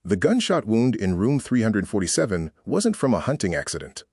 The gunshot wound in room 347 wasn't from a hunting accident.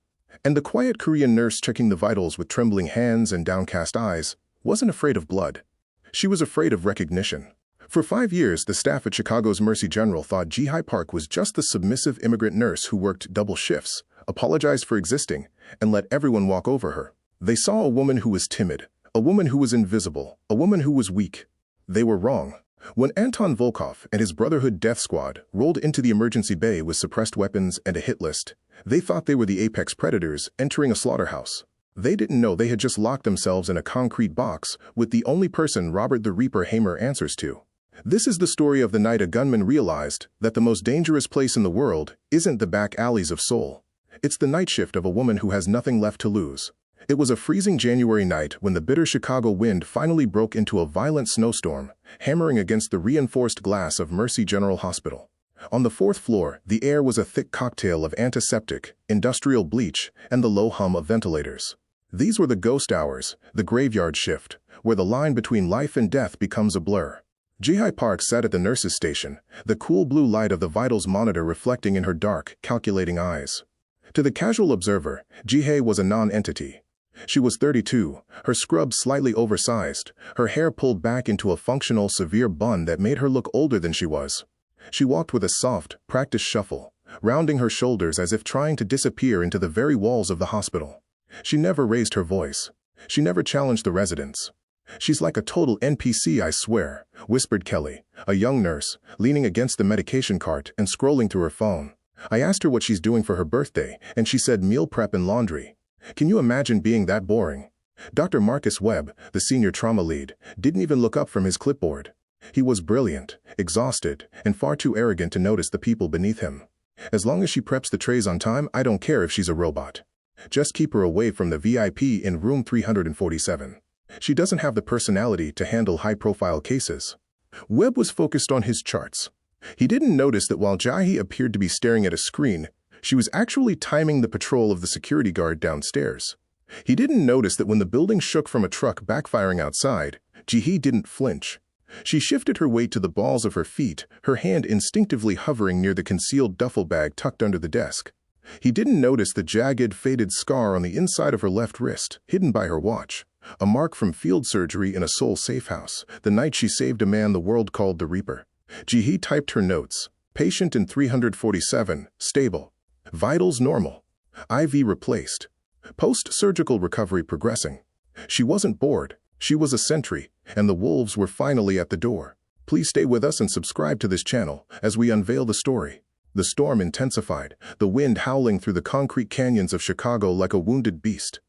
And the quiet Korean nurse checking the vitals with trembling hands and downcast eyes wasn't afraid of blood. She was afraid of recognition. For 5 years, the staff at Chicago's Mercy General thought Ji-hye Park was just the submissive immigrant nurse who worked double shifts, apologized for existing, and let everyone walk over her. They saw a woman who was timid, a woman who was invisible, a woman who was weak. They were wrong. When Anton Volkov and his Brotherhood Death Squad rolled into the emergency bay with suppressed weapons and a hit list, they thought they were the apex predators entering a slaughterhouse. They didn't know they had just locked themselves in a concrete box with the only person Robert the Reaper Hamer answers to. This is the story of the night a gunman realized that the most dangerous place in the world isn't the back alleys of Seoul. It's the night shift of a woman who has nothing left to lose. It was a freezing January night when the bitter Chicago wind finally broke into a violent snowstorm, hammering against the reinforced glass of Mercy General Hospital. On the 4th floor, the air was a thick cocktail of antiseptic, industrial bleach, and the low hum of ventilators. These were the ghost hours, the graveyard shift, where the line between life and death becomes a blur. Ji-hye Park sat at the nurse's station, the cool blue light of the vitals monitor reflecting in her dark, calculating eyes. To the casual observer, Ji-hye was a non-entity. She was 32, her scrub slightly oversized, her hair pulled back into a functional, severe bun that made her look older than she was. She walked with a soft, practiced shuffle, rounding her shoulders as if trying to disappear into the very walls of the hospital. She never raised her voice. She never challenged the residents. "She's like a total NPC, I swear," whispered Kelly, a young nurse, leaning against the medication cart and scrolling through her phone. "I asked her what she's doing for her birthday, and she said meal prep and laundry. Can you imagine being that boring?" Dr. Marcus Webb, the senior trauma lead, didn't even look up from his clipboard. He was brilliant, exhausted, and far too arrogant to notice the people beneath him. "As long as she preps the trays on time, I don't care if she's a robot. Just keep her away from the VIP in room 347. She doesn't have the personality to handle high-profile cases." Webb was focused on his charts. He didn't notice that while Ji-hye appeared to be staring at a screen, she was actually timing the patrol of the security guard downstairs. He didn't notice that when the building shook from a truck backfiring outside, Ji-hye didn't flinch. She shifted her weight to the balls of her feet, her hand instinctively hovering near the concealed duffel bag tucked under the desk. He didn't notice the jagged, faded scar on the inside of her left wrist, hidden by her watch, a mark from field surgery in a Seoul safe house, the night she saved a man the world called the Reaper. Ji-hye typed her notes. Patient in 347, stable. Vitals normal. IV replaced. Post-surgical recovery progressing. She wasn't bored. She was a sentry, and the wolves were finally at the door. Please stay with us and subscribe to this channel as we unveil the story. The storm intensified, the wind howling through the concrete canyons of Chicago like a wounded beast.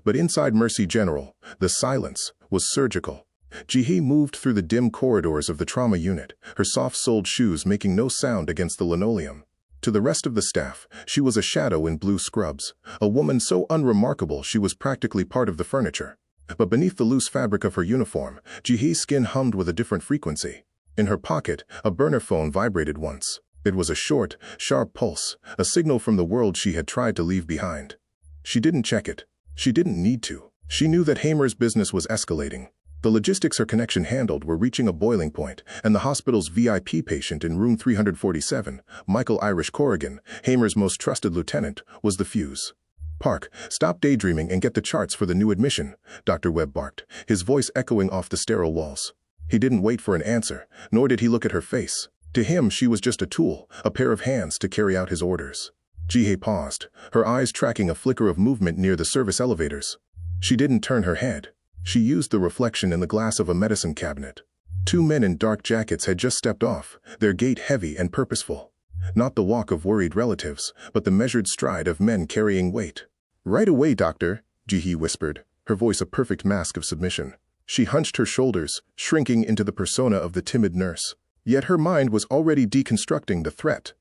But inside Mercy General, the silence was surgical. Ji-hye moved through the dim corridors of the trauma unit, her soft-soled shoes making no sound against the linoleum. To the rest of the staff, she was a shadow in blue scrubs, a woman so unremarkable she was practically part of the furniture. But beneath the loose fabric of her uniform, Ji-hye's skin hummed with a different frequency. In her pocket, a burner phone vibrated once. It was a short, sharp pulse, a signal from the world she had tried to leave behind. She didn't check it. She didn't need to. She knew that Hamer's business was escalating. The logistics her connection handled were reaching a boiling point, and the hospital's VIP patient in room 347, Michael Irish Corrigan, Hamer's most trusted lieutenant, was the fuse. "Park, stop daydreaming and get the charts for the new admission," Dr. Webb barked, his voice echoing off the sterile walls. He didn't wait for an answer, nor did he look at her face. To him, she was just a tool, a pair of hands to carry out his orders. Ji-hye paused, her eyes tracking a flicker of movement near the service elevators. She didn't turn her head. She used the reflection in the glass of a medicine cabinet. 2 men in dark jackets had just stepped off, their gait heavy and purposeful. Not the walk of worried relatives, but the measured stride of men carrying weight. "Right away, doctor," Ji-hye whispered, her voice a perfect mask of submission. She hunched her shoulders, shrinking into the persona of the timid nurse. Yet her mind was already deconstructing the threat.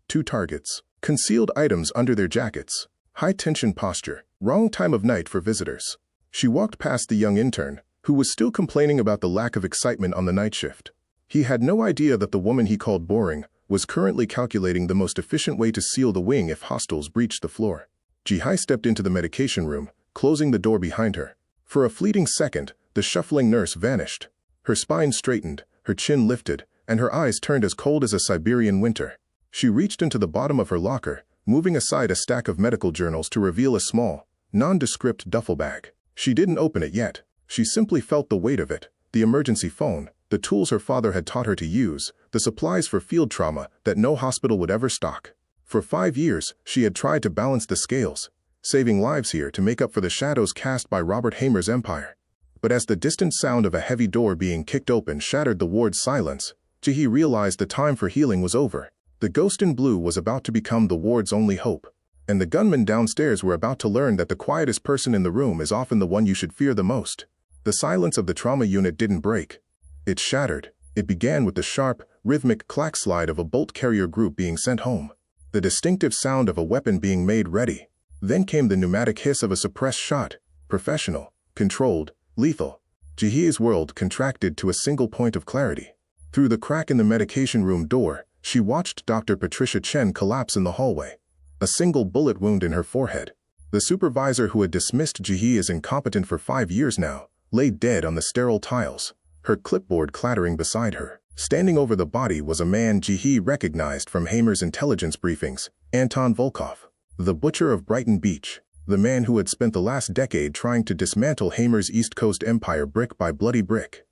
2 targets. Concealed items under their jackets. High-tension posture. Wrong time of night for visitors. She walked past the young intern, who was still complaining about the lack of excitement on the night shift. He had no idea that the woman he called boring was currently calculating the most efficient way to seal the wing if hostiles breached the floor. Ji-hye stepped into the medication room, closing the door behind her. For a fleeting second, the shuffling nurse vanished. Her spine straightened, her chin lifted, and her eyes turned as cold as a Siberian winter. She reached into the bottom of her locker, moving aside a stack of medical journals to reveal a small, nondescript duffel bag. She didn't open it yet. She simply felt the weight of it, the emergency phone, the tools her father had taught her to use, the supplies for field trauma that no hospital would ever stock. For 5 years, she had tried to balance the scales, saving lives here to make up for the shadows cast by Robert Hamer's empire. But as the distant sound of a heavy door being kicked open shattered the ward's silence, Ji-hee realized the time for healing was over. The ghost in blue was about to become the ward's only hope. And the gunmen downstairs were about to learn that the quietest person in the room is often the one you should fear the most. The silence of the trauma unit didn't break. It shattered. It began with the sharp, rhythmic clack-slide of a bolt carrier group being sent home. The distinctive sound of a weapon being made ready. Then came the pneumatic hiss of a suppressed shot. Professional, controlled, lethal. Ji-hee's world contracted to a single point of clarity. Through the crack in the medication room door, she watched Dr. Patricia Chen collapse in the hallway. A single bullet wound in her forehead. The supervisor who had dismissed Ji-hee as incompetent for 5 years now, lay dead on the sterile tiles, her clipboard clattering beside her. Standing over the body was a man Ji-hee recognized from Hamer's intelligence briefings, Anton Volkov, the butcher of Brighton Beach, the man who had spent the last decade trying to dismantle Hamer's East Coast empire brick by bloody brick.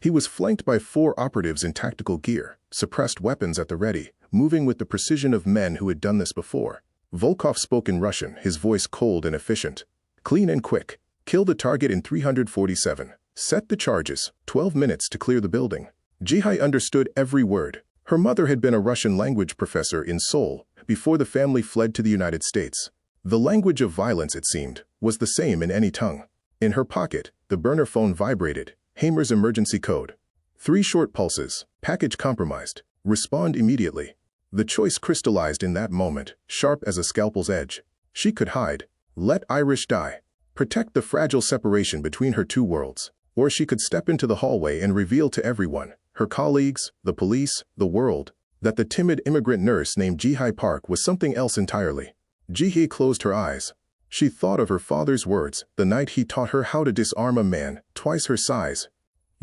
He was flanked by 4 operatives in tactical gear, suppressed weapons at the ready, moving with the precision of men who had done this before. Volkov spoke in Russian, his voice cold and efficient. Clean and quick. Kill the target in 347. Set the charges. 12 minutes to clear the building. Ji-hee understood every word. Her mother had been a Russian language professor in Seoul before the family fled to the United States. The language of violence, it seemed, was the same in any tongue. In her pocket, the burner phone vibrated. Hamer's emergency code. 3 short pulses. Package compromised. Respond immediately. The choice crystallized in that moment, sharp as a scalpel's edge. She could hide. Let Irish die. Protect the fragile separation between her 2 worlds. Or she could step into the hallway and reveal to everyone, her colleagues, the police, the world, that the timid immigrant nurse named Ji-hee Park was something else entirely. Ji-hee closed her eyes. She thought of her father's words, the night he taught her how to disarm a man, twice her size.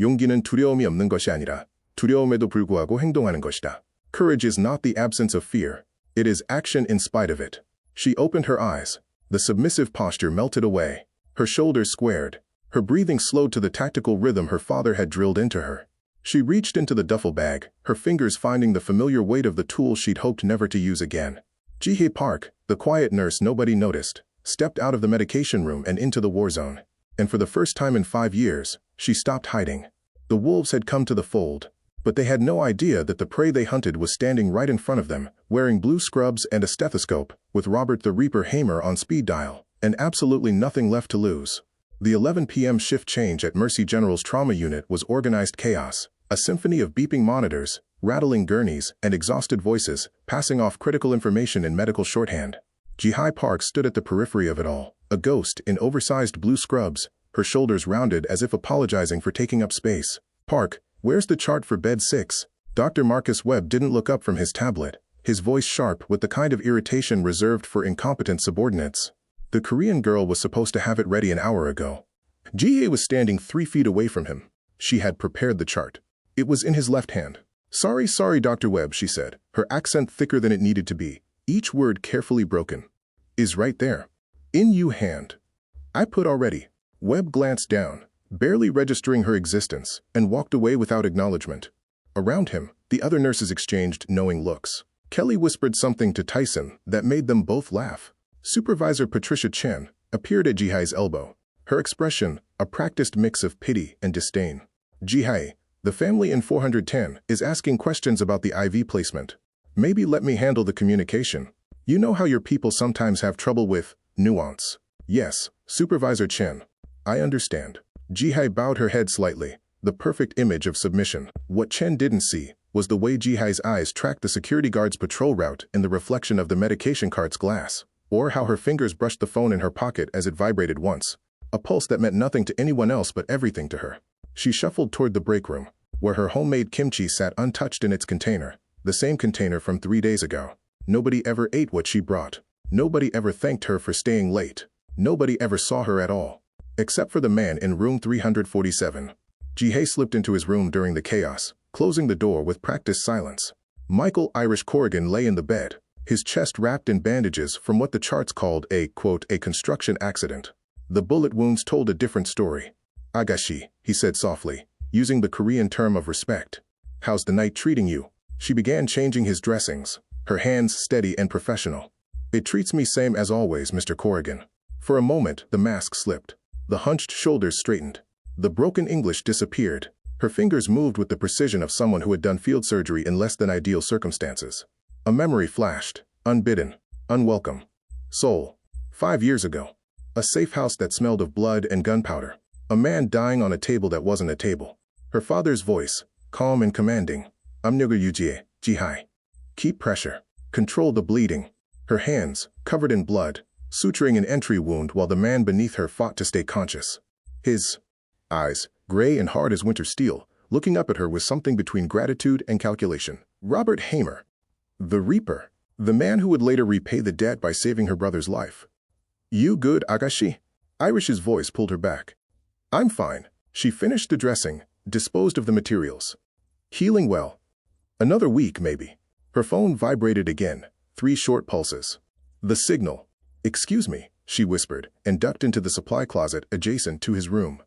용기는 두려움이 없는 것이 아니라 두려움에도 불구하고 행동하는 것이다. Courage is not the absence of fear. It is action in spite of it. She opened her eyes. The submissive posture melted away. Her shoulders squared. Her breathing slowed to the tactical rhythm her father had drilled into her. She reached into the duffel bag, her fingers finding the familiar weight of the tool she'd hoped never to use again. Ji-hee Park, the quiet nurse nobody noticed, stepped out of the medication room and into the war zone. And for the first time in 5 years, she stopped hiding. The wolves had come to the fold. But they had no idea that the prey they hunted was standing right in front of them, wearing blue scrubs and a stethoscope, with Robert the Reaper Hamer on speed dial, and absolutely nothing left to lose. The 11 p.m. shift change at Mercy General's trauma unit was organized chaos, a symphony of beeping monitors, rattling gurneys, and exhausted voices, passing off critical information in medical shorthand. Ji-hee Park stood at the periphery of it all, a ghost in oversized blue scrubs, her shoulders rounded as if apologizing for taking up space. Park, where's the chart for bed 6? Dr. Marcus Webb didn't look up from his tablet, his voice sharp with the kind of irritation reserved for incompetent subordinates. The Korean girl was supposed to have it ready an hour ago. Ji-hee was standing 3 feet away from him. She had prepared the chart. It was in his left hand. Sorry, Dr. Webb, she said, her accent thicker than it needed to be, each word carefully broken. Is right there. In you hand. I put already. Webb glanced down, barely registering her existence, and walked away without acknowledgement. Around him, the other nurses exchanged knowing looks. Kelly whispered something to Tyson that made them both laugh. Supervisor Patricia Chen appeared at Ji-hee's elbow, her expression a practiced mix of pity and disdain. Ji-hee, the family in 410 is asking questions about the IV placement. Maybe let me handle the communication. You know how your people sometimes have trouble with nuance. Yes, Supervisor Chen. I understand. Ji-hee bowed her head slightly, the perfect image of submission. What Chen didn't see was the way Ji-hee's eyes tracked the security guard's patrol route in the reflection of the medication cart's glass, or how her fingers brushed the phone in her pocket as it vibrated once, a pulse that meant nothing to anyone else but everything to her. She shuffled toward the break room, where her homemade kimchi sat untouched in its container, the same container from 3 days ago. Nobody ever ate what she brought. Nobody ever thanked her for staying late. Nobody ever saw her at all. Except for the man in room 347. Ji-hee slipped into his room during the chaos, closing the door with practiced silence. Michael Irish Corrigan lay in the bed, his chest wrapped in bandages from what the charts called a, quote, a construction accident. The bullet wounds told a different story. "Agashi," he said softly, using the Korean term of respect. "How's the night treating you?" She began changing his dressings, her hands steady and professional. "It treats me same as always, Mr. Corrigan." For a moment, the mask slipped. The hunched shoulders straightened. The broken English disappeared. Her fingers moved with the precision of someone who had done field surgery in less than ideal circumstances. A memory flashed, unbidden, unwelcome. Seoul. 5 years ago. A safe house that smelled of blood and gunpowder. A man dying on a table that wasn't a table. Her father's voice, calm and commanding. "Amnyoga Yujie, Jihai. Keep pressure. Control the bleeding." Her hands, covered in blood, suturing an entry wound while the man beneath her fought to stay conscious. His eyes, gray and hard as winter steel, looking up at her with something between gratitude and calculation. Robert Hamer. The Reaper. The man who would later repay the debt by saving her brother's life. "You good, Agashi?" Irish's voice pulled her back. "I'm fine." She finished the dressing, disposed of the materials. "Healing well. Another week, maybe." Her phone vibrated again, 3 short pulses. The signal. "Excuse me," she whispered, and ducked into the supply closet adjacent to his room.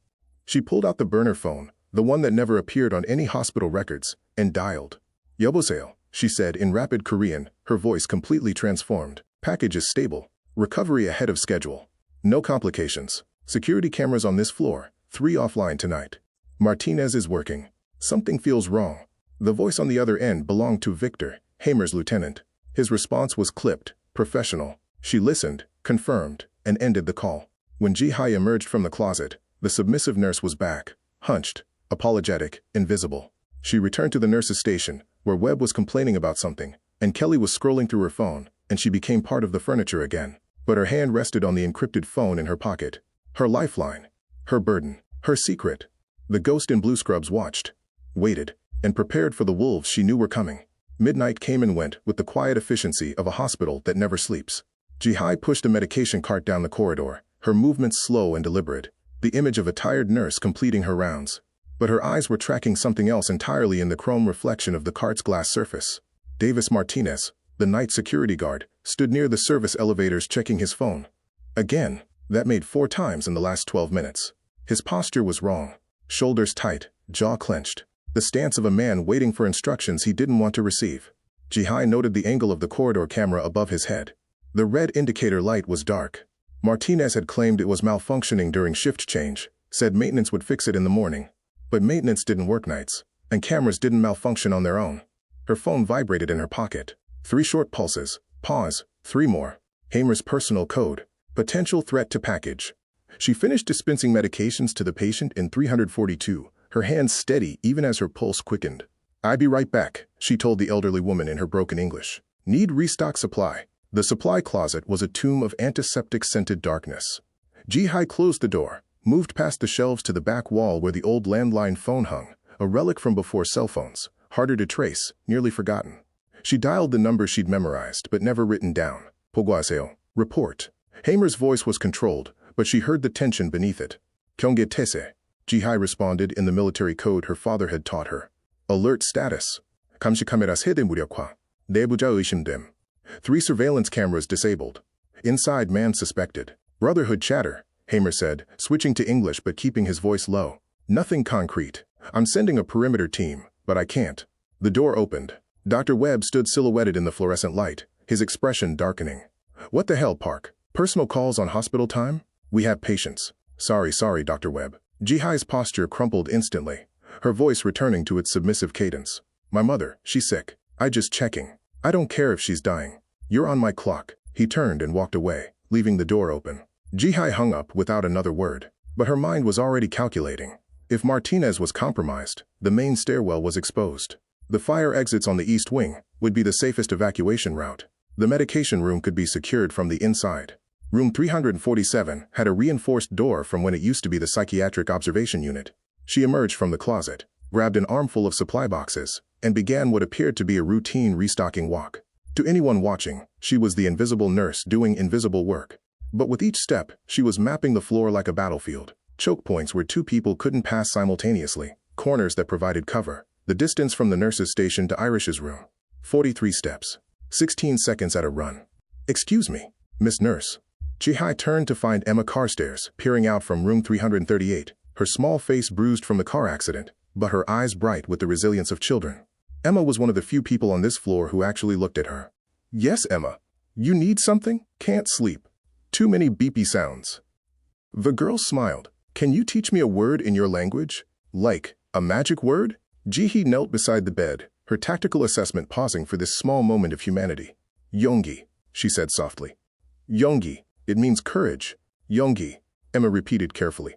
She pulled out the burner phone, the one that never appeared on any hospital records, and dialed. "Yoboseo," she said in rapid Korean, her voice completely transformed. "Package is stable. Recovery ahead of schedule. No complications. Security cameras on this floor, 3 offline tonight. Martinez is working. Something feels wrong." The voice on the other end belonged to Victor, Hamer's lieutenant. His response was clipped, professional. She listened, confirmed, and ended the call. When Jihai emerged from the closet, the submissive nurse was back, hunched, apologetic, invisible. She returned to the nurse's station, where Webb was complaining about something, and Kelly was scrolling through her phone, and she became part of the furniture again. But her hand rested on the encrypted phone in her pocket. Her lifeline. Her burden. Her secret. The ghost in blue scrubs watched, waited, and prepared for the wolves she knew were coming. Midnight came and went with the quiet efficiency of a hospital that never sleeps. Jihai pushed a medication cart down the corridor, her movements slow and deliberate, the image of a tired nurse completing her rounds. But her eyes were tracking something else entirely in the chrome reflection of the cart's glass surface. Davis Martinez, the night security guard, stood near the service elevators checking his phone. Again, that made 4 times in the last 12 minutes. His posture was wrong. Shoulders tight, jaw clenched. The stance of a man waiting for instructions he didn't want to receive. Jihai noted the angle of the corridor camera above his head. The red indicator light was dark. Martinez had claimed it was malfunctioning during shift change, said maintenance would fix it in the morning. But maintenance didn't work nights, and cameras didn't malfunction on their own. Her phone vibrated in her pocket. 3 short pulses. Pause. 3 more. Hamer's personal code. Potential threat to package. She finished dispensing medications to the patient in 342, her hands steady even as her pulse quickened. "I'll be right back," she told the elderly woman in her broken English. "Need restock supply." The supply closet was a tomb of antiseptic-scented darkness. Jihai closed the door, moved past the shelves to the back wall where the old landline phone hung, a relic from before cell phones, harder to trace, nearly forgotten. She dialed the number she'd memorized but never written down. "Poguaseo. Report." Hamer's voice was controlled, but she heard the tension beneath it. "Kyongge tese," Jihai responded in the military code her father had taught her. "Alert status. 감시 카메라 세대 무력화. 내부자 의심됨." 3 surveillance cameras disabled. Inside, man suspected. "Brotherhood chatter," Hamer said, switching to English but keeping his voice low. "Nothing concrete. I'm sending a perimeter team, but I can't." The door opened. Dr. Webb stood silhouetted in the fluorescent light, his expression darkening. "What the hell, Park? Personal calls on hospital time? We have patients." Sorry, Dr. Webb." Jihai's posture crumpled instantly, her voice returning to its submissive cadence. "My mother, she's sick. I just checking. I don't care if she's dying. You're on my clock." He turned and walked away, leaving the door open. Jihai hung up without another word, but her mind was already calculating. If Martinez was compromised, the main stairwell was exposed. The fire exits on the east wing would be the safest evacuation route. The medication room could be secured from the inside. Room 347 had a reinforced door from when it used to be the psychiatric observation unit. She emerged from the closet, grabbed an armful of supply boxes, and began what appeared to be a routine restocking walk. To anyone watching, she was the invisible nurse doing invisible work. But with each step, she was mapping the floor like a battlefield. Choke points where 2 people couldn't pass simultaneously, corners that provided cover, the distance from the nurse's station to Irish's room. 43 steps. 16 seconds at a run. Excuse me, Miss Nurse. Ji-hai turned to find Emma Carstairs, peering out from room 338, her small face bruised from the car accident, but her eyes bright with the resilience of children. Emma was one of the few people on this floor who actually looked at her. Yes, Emma. You need something? Can't sleep. Too many beepy sounds. The girl smiled. Can you teach me a word in your language? Like, a magic word? Ji-hee knelt beside the bed, her tactical assessment pausing for this small moment of humanity. Yonggi, she said softly. Yonggi, it means courage. Yonggi, Emma repeated carefully.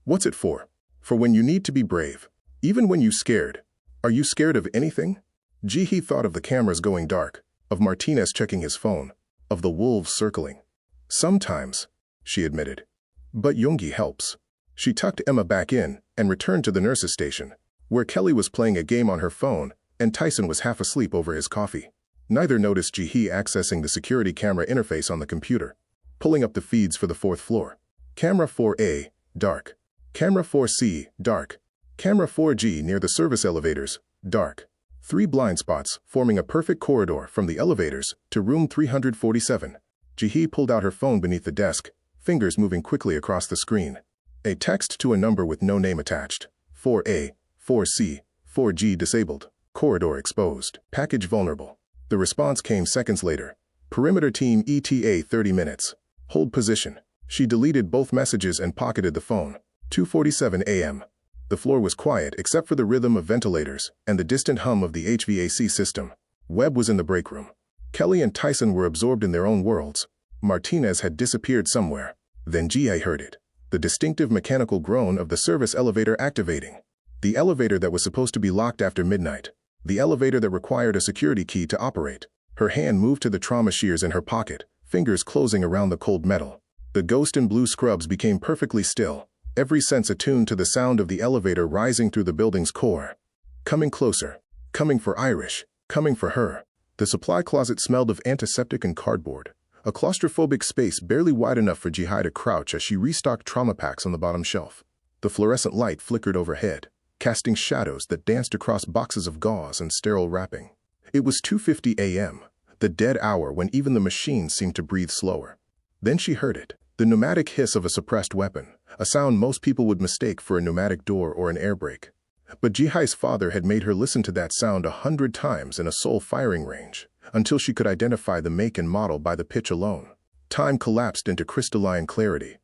What's it for? For when you need to be brave. Even when you're scared. Are you scared of anything? Ji-hee thought of the cameras going dark, of Martinez checking his phone, of the wolves circling. Sometimes, she admitted. But Yonggi helps. She tucked Emma back in and returned to the nurse's station, where Kelly was playing a game on her phone and Tyson was half asleep over his coffee. Neither noticed Ji-hee accessing the security camera interface on the computer, pulling up the feeds for the 4th floor. Camera 4A, dark. Camera 4C, dark. Camera 4G near the service elevators, dark. 3 blind spots forming a perfect corridor from the elevators to room 347. Ji-hee pulled out her phone beneath the desk, fingers moving quickly across the screen. A text to a number with no name attached. 4A, 4C, 4G disabled. Corridor exposed. Package vulnerable. The response came seconds later. Perimeter team ETA 30 minutes. Hold position. She deleted both messages and pocketed the phone. 2:47 a.m. The floor was quiet except for the rhythm of ventilators and the distant hum of the HVAC system. Webb was in the break room. Kelly and Tyson were absorbed in their own worlds. Martinez had disappeared somewhere. Then Ji-hee heard it. The distinctive mechanical groan of the service elevator activating. The elevator that was supposed to be locked after midnight. The elevator that required a security key to operate. Her hand moved to the trauma shears in her pocket, fingers closing around the cold metal. The ghost in blue scrubs became perfectly still, every sense attuned to the sound of the elevator rising through the building's core. Coming closer. Coming for Irish. Coming for her. The supply closet smelled of antiseptic and cardboard. A claustrophobic space barely wide enough for Ji-hee to crouch as she restocked trauma packs on the bottom shelf. The fluorescent light flickered overhead, casting shadows that danced across boxes of gauze and sterile wrapping. It was 2:50 a.m., the dead hour when even the machines seemed to breathe slower. Then she heard it, the pneumatic hiss of a suppressed weapon, a sound most people would mistake for a pneumatic door or an air brake. But Ji-hee's father had made her listen to that sound 100 times in a Seoul firing range, until she could identify the make and model by the pitch alone. Time collapsed into crystalline clarity.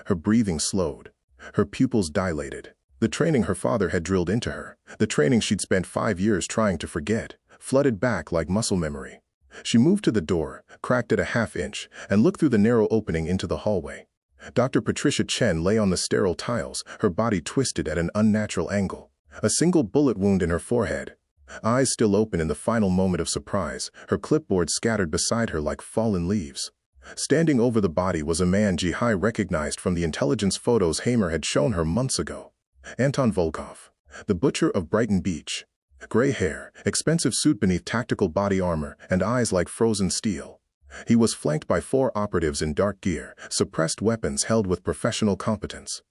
Her breathing slowed. Her pupils dilated. The training her father had drilled into her, the training she'd spent 5 years trying to forget, flooded back like muscle memory. She moved to the door, cracked it a half-inch, and looked through the narrow opening into the hallway. Dr. Patricia Chen lay on the sterile tiles, her body twisted at an unnatural angle. A single bullet wound in her forehead. Eyes still open in the final moment of surprise, her clipboard scattered beside her like fallen leaves. Standing over the body was a man Ji-hee recognized from the intelligence photos Hamer had shown her months ago. Anton Volkov, the butcher of Brighton Beach. Gray hair, expensive suit beneath tactical body armor, and eyes like frozen steel. He was flanked by 4 operatives in dark gear, suppressed weapons held with professional competence.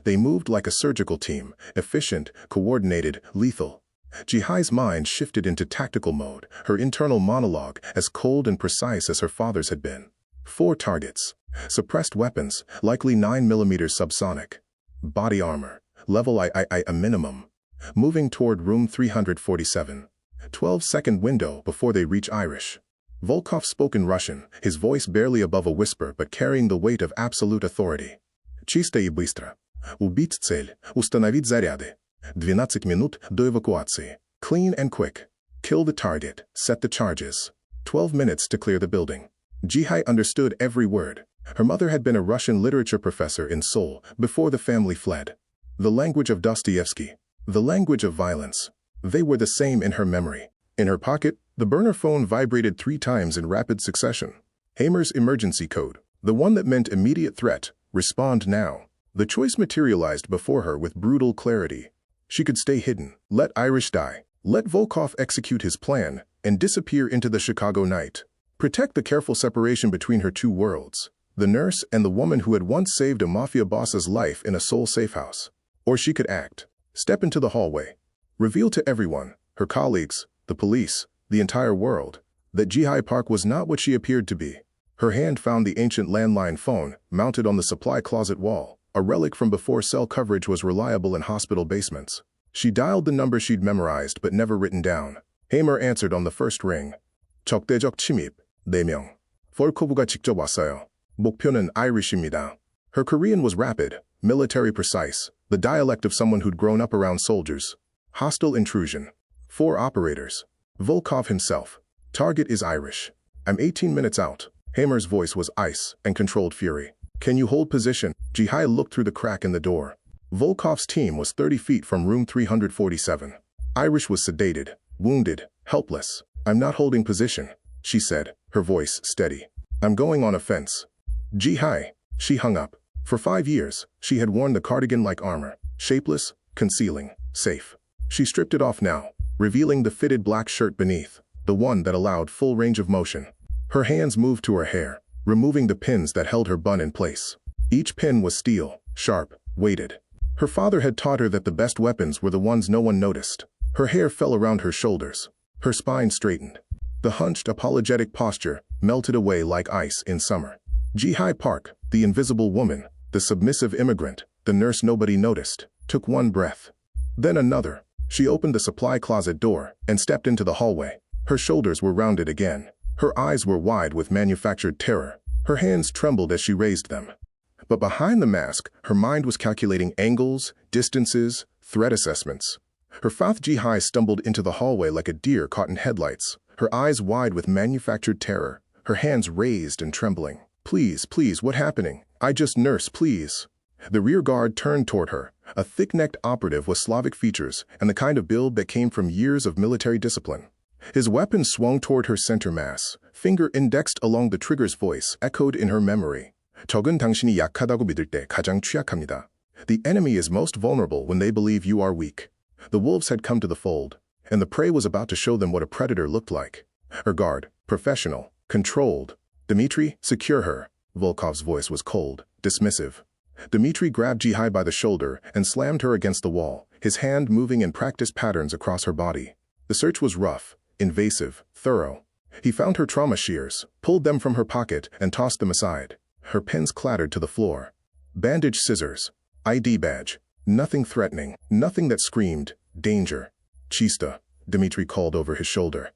They moved like a surgical team, efficient, coordinated, lethal. Ji-hee's mind shifted into tactical mode, her internal monologue as cold and precise as her father's had been. 4 targets. Suppressed weapons, likely 9mm subsonic. Body armor. Level a minimum. Moving toward room 347. 12-second window before they reach Irish. Volkov spoke in Russian, his voice barely above a whisper but carrying the weight of absolute authority. Чисто и быстро. Убить цель. Установить заряды. 12 минут до эвакуации. Clean and quick. Kill the target. Set the charges. 12 minutes to clear the building. Ji-hee understood every word. Her mother had been a Russian literature professor in Seoul before the family fled. The language of Dostoevsky. The language of violence. They were the same in her memory. In her pocket, the burner phone vibrated 3 times in rapid succession. Hamer's emergency code. The one that meant immediate threat. Respond now. The choice materialized before her with brutal clarity. She could stay hidden, let Irish die, let Volkov execute his plan, and disappear into the Chicago night. Protect the careful separation between her 2 worlds, the nurse and the woman who had once saved a mafia boss's life in a Seoul safe house. Or she could act. Step into the hallway. Reveal to everyone, her colleagues, the police, the entire world, that Jihai Park was not what she appeared to be. Her hand found the ancient landline phone, mounted on the supply closet wall, a relic from before cell coverage was reliable in hospital basements. She dialed the number she'd memorized but never written down. Hamer answered on the first ring. 적대적 침입, 4명. 폴코브가 직접 왔어요. 목표는 Irish입니다. Her Korean was rapid, military precise, the dialect of someone who'd grown up around soldiers. Hostile intrusion. 4 operators. Volkov himself. Target is Irish. I'm 18 minutes out. Hamer's voice was ice and controlled fury. Can you hold position? Jihai looked through the crack in the door. Volkov's team was 30 feet from room 347. Irish was sedated, wounded, helpless. I'm not holding position, she said, her voice steady. I'm going on offense. Jihai. She hung up. For 5 years, she had worn the cardigan-like armor, shapeless, concealing, safe. She stripped it off now, revealing the fitted black shirt beneath, the one that allowed full range of motion. Her hands moved to her hair, removing the pins that held her bun in place. Each pin was steel, sharp, weighted. Her father had taught her that the best weapons were the ones no one noticed. Her hair fell around her shoulders. Her spine straightened. The hunched, apologetic posture melted away like ice in summer. Jihai Park, the invisible woman, the submissive immigrant, the nurse nobody noticed, took one breath. Then another. She opened the supply closet door and stepped into the hallway. Her shoulders were rounded again. Her eyes were wide with manufactured terror. Her hands trembled as she raised them. But behind the mask, her mind was calculating angles, distances, threat assessments. Her Fath Jihai stumbled into the hallway like a deer caught in headlights, her eyes wide with manufactured terror, her hands raised and trembling. Please, please, what's happening? I just nurse, please. The rear guard turned toward her, a thick-necked operative with Slavic features and the kind of build that came from years of military discipline. His weapon swung toward her center mass, finger indexed along the trigger's voice echoed in her memory. 적은 당신이 약하다고 믿을 때 가장 취약합니다. The enemy is most vulnerable when they believe you are weak. The wolves had come to the fold, and the prey was about to show them what a predator looked like. Her guard, professional, controlled. Dmitri, secure her. Volkov's voice was cold, dismissive. Dmitri grabbed Jihai by the shoulder and slammed her against the wall, his hand moving in practiced patterns across her body. The search was rough, invasive, thorough. He found her trauma shears, pulled them from her pocket, and tossed them aside. Her pins clattered to the floor. Bandage scissors. ID badge. Nothing threatening, nothing that screamed, danger. Chista, Dmitri called over his shoulder.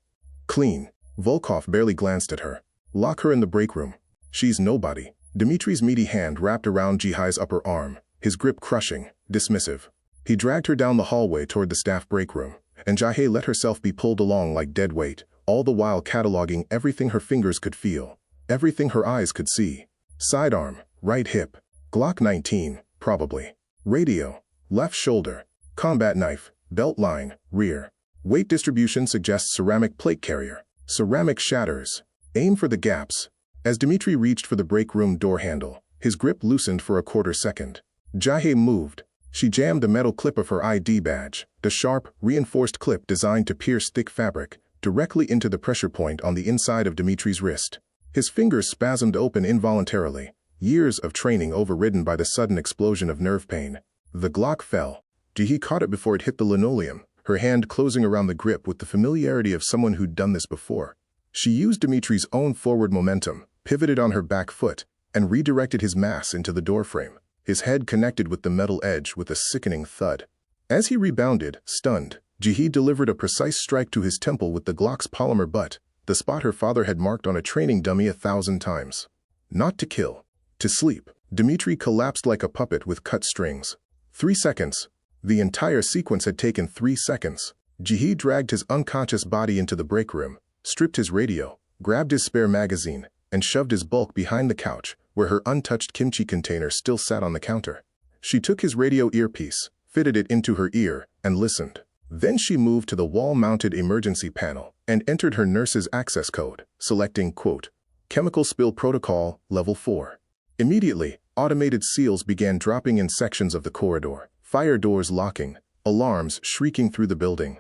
Clean. Volkov barely glanced at her. Lock her in the break room. She's nobody. Dmitri's meaty hand wrapped around Jihai's upper arm, his grip crushing, dismissive. He dragged her down the hallway toward the staff break room, and Jihai let herself be pulled along like dead weight, all the while cataloging everything her fingers could feel, everything her eyes could see. Sidearm, right hip, Glock 19, probably. Radio, left shoulder, combat knife, belt line, rear. Weight distribution suggests ceramic plate carrier. Ceramic shatters. Aim for the gaps. As Dmitri reached for the break room door handle, his grip loosened for a quarter second. Jihai moved. She jammed the metal clip of her ID badge, the sharp, reinforced clip designed to pierce thick fabric, directly into the pressure point on the inside of Dmitri's wrist. His fingers spasmed open involuntarily, years of training overridden by the sudden explosion of nerve pain. The Glock fell. Jihai caught it before it hit the linoleum, her hand closing around the grip with the familiarity of someone who'd done this before. She used Dmitri's own forward momentum, pivoted on her back foot, and redirected his mass into the doorframe. His head connected with the metal edge with a sickening thud. As he rebounded, stunned, Jihai delivered a precise strike to his temple with the Glock's polymer butt, the spot her father had marked on a training dummy 1,000 times. Not to kill. To sleep. Dmitri collapsed like a puppet with cut strings. 3 seconds. The entire sequence had taken 3 seconds. Jihai dragged his unconscious body into the break room, stripped his radio, grabbed his spare magazine, and shoved his bulk behind the couch, where her untouched kimchi container still sat on the counter. She took his radio earpiece, fitted it into her ear, and listened. Then she moved to the wall-mounted emergency panel and entered her nurse's access code, selecting, quote, Chemical Spill Protocol, Level 4. Immediately, automated seals began dropping in sections of the corridor, fire doors locking, alarms shrieking through the building.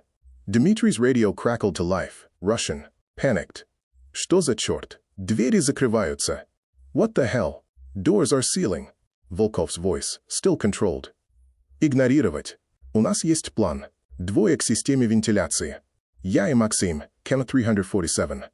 Dmitri's radio crackled to life, Russian, panicked. Что за черт? Двери закрываются. What the hell? Doors are sealing. Volkov's voice, still controlled. Игнорировать. У нас есть план. Двое к системе вентиляции. Я и Максим, Chem 347.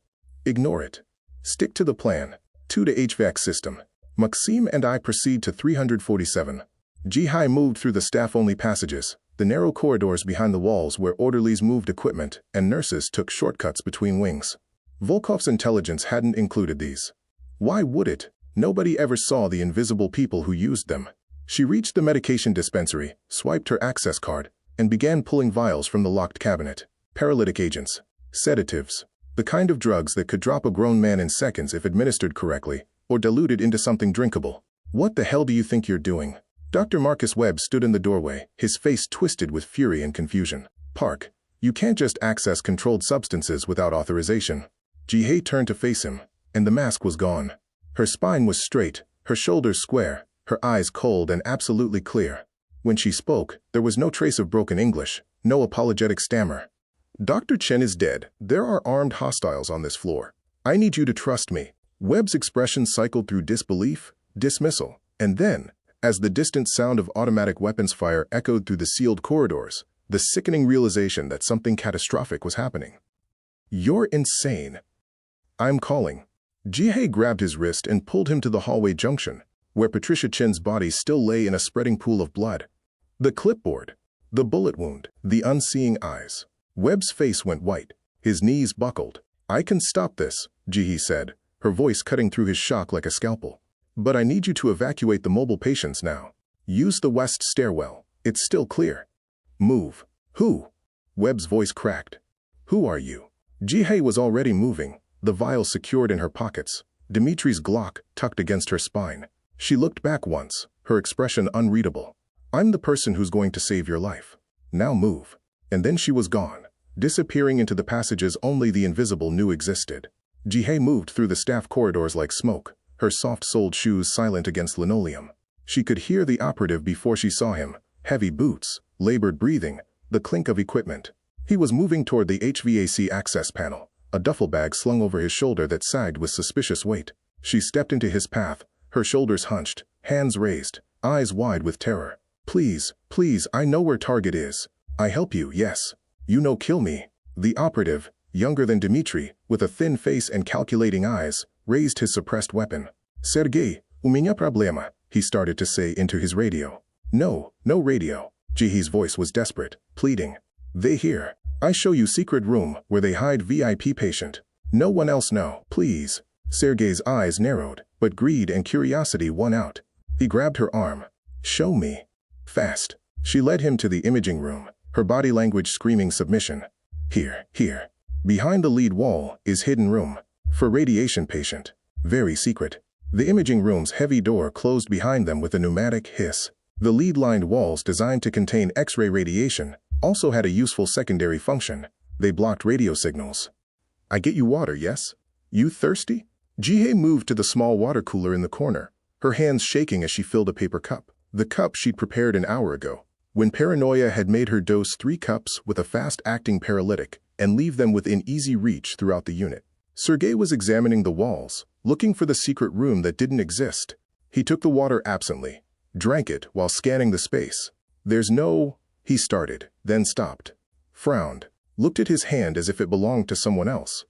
Ignore it. Stick to the plan. 2 to HVAC system. Maxime and I proceed to 347. Jihai moved through the staff-only passages, the narrow corridors behind the walls where orderlies moved equipment and nurses took shortcuts between wings. Volkov's intelligence hadn't included these. Why would it? Nobody ever saw the invisible people who used them. She reached the medication dispensary, swiped her access card, and began pulling vials from the locked cabinet. Paralytic agents. Sedatives. The kind of drugs that could drop a grown man in seconds if administered correctly, or diluted into something drinkable. What the hell do you think you're doing? Dr. Marcus Webb stood in the doorway, his face twisted with fury and confusion. Park, you can't just access controlled substances without authorization. Jihei turned to face him, and the mask was gone. Her spine was straight, her shoulders square, her eyes cold and absolutely clear. When she spoke, there was no trace of broken English, no apologetic stammer. Dr. Chen is dead. There are armed hostiles on this floor. I need you to trust me. Webb's expression cycled through disbelief, dismissal, and then, as the distant sound of automatic weapons fire echoed through the sealed corridors, the sickening realization that something catastrophic was happening. You're insane. I'm calling. Jihei grabbed his wrist and pulled him to the hallway junction, where Patricia Chen's body still lay in a spreading pool of blood. The clipboard, the bullet wound, the unseeing eyes. Webb's face went white. His knees buckled. I can stop this, Jihei said, her voice cutting through his shock like a scalpel. But I need you to evacuate the mobile patients now. Use the west stairwell. It's still clear. Move. Who? Webb's voice cracked. Who are you? Jihei was already moving, the vial secured in her pockets, Dimitri's Glock tucked against her spine. She looked back once, her expression unreadable. I'm the person who's going to save your life. Now move. And then she was gone, disappearing into the passages only the invisible knew existed. Jihei moved through the staff corridors like smoke, her soft-soled shoes silent against linoleum. She could hear the operative before she saw him, heavy boots, labored breathing, the clink of equipment. He was moving toward the HVAC access panel, a duffel bag slung over his shoulder that sagged with suspicious weight. She stepped into his path, her shoulders hunched, hands raised, eyes wide with terror. Please, please, I know where target is. I help you, yes. You know, kill me. The operative, younger than Dimitri, with a thin face and calculating eyes, raised his suppressed weapon. Sergei, у меня проблема, he started to say into his radio. No, no radio. Jihei's voice was desperate, pleading. They hear. I show you secret room where they hide VIP patient. No one else know, please. Sergei's eyes narrowed, but greed and curiosity won out. He grabbed her arm. Show me. Fast. She led him to the imaging room, her body language screaming submission. Here, here. Behind the lead wall is hidden room. For radiation patient. Very secret. The imaging room's heavy door closed behind them with a pneumatic hiss. The lead-lined walls designed to contain X-ray radiation also had a useful secondary function. They blocked radio signals. I get you water, yes? You thirsty? Jihei moved to the small water cooler in the corner, her hands shaking as she filled a paper cup. The cup she'd prepared an hour ago, when paranoia had made her dose 3 cups with a fast-acting paralytic and leave them within easy reach throughout the unit. Sergei was examining the walls, looking for the secret room that didn't exist. He took the water absently, drank it while scanning the space. There's no... He started, then stopped, frowned, looked at his hand as if it belonged to someone else.